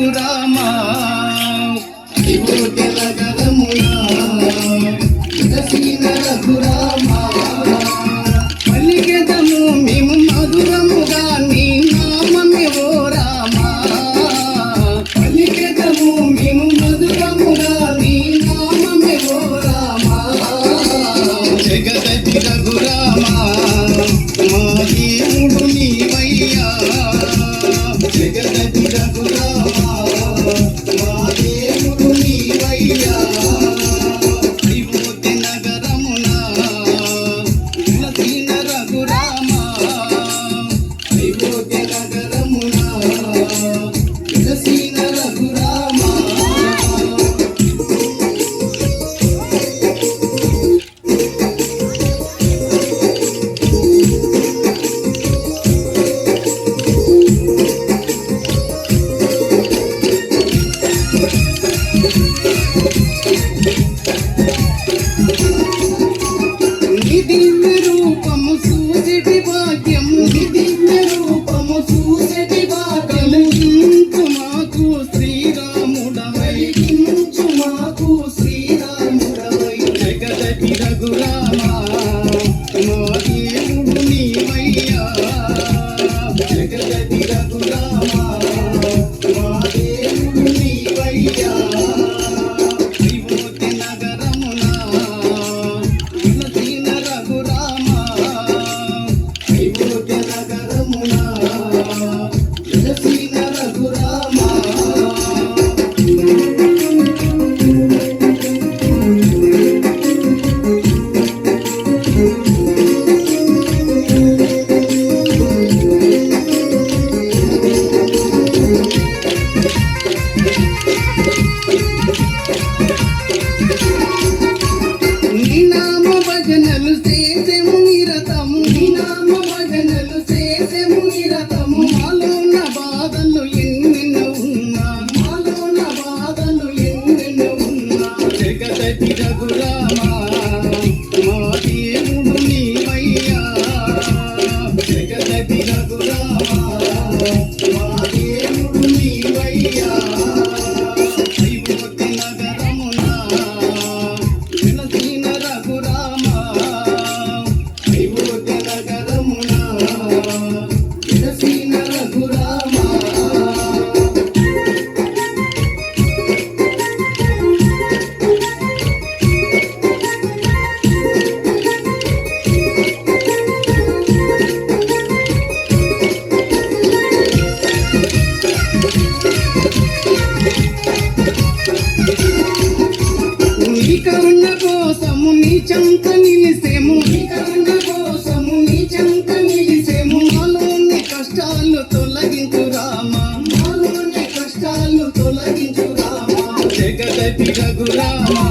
రఘురామా అయోధ్య నగరమునా వెలసిన రఘురామా పలికెదము మేము మధురముగా నీ నామమే ఓ రామా పలికెదము మేము మధురముగా నీ నామమే ఓ రామా జగదతి రఘురామా మా దేవుడు నీవయ్యా జగదతి రఘురామా మా దేవుడు నీవయ్యా అయోధ్య నగరమునా వెలసిన రఘురామా అయోధ్య నగరమునా వెలసిన రఘురామా నీ దివ్య రూపము సూచటి భాగ్యము నీ దివ్య రూపము సూచటి భాగ్యము ఇంచు మాకు శ్రీరాముడవై ఇంచు మాకు శ్రీరాముడవై జగదతి రఘురామా మా దేవుడు నీవయ్యా జగదతి రఘురామా మా దేవుడు నీవయ్యా అయోధ్య నగరమునా వెలసిన రఘురామా అయోధ్య నగరమునా వెలసిన రఘురామా నీ నామ భజనలు చేసెము నిరతము నీ నామ భజనలు చేసెము నిరతము మాలోన బాధలు ఎన్నెన్నో ఉన్నా మాలోన బాధలు ఎన్నెన్నో ఉన్నా జగదతి రఘురామా మా దేవుడు నీవయ్యా జగదతి రఘురామా మా దేవుడు నీవయ్యా అయోధ్య నగరమునా వెలసిన రఘురామా అయోధ్య నగరమునా వెలసిన రఘురామా నీ కరుణ కోసము నీ చెంత నిలిసేము నీ కరుణ కోసము నీ చెంత నిలిసేము మాలోని కష్టాలు తొలగించు రామా మాలోని కష్టాలు తొలగించు రామా జగదతి రఘురామా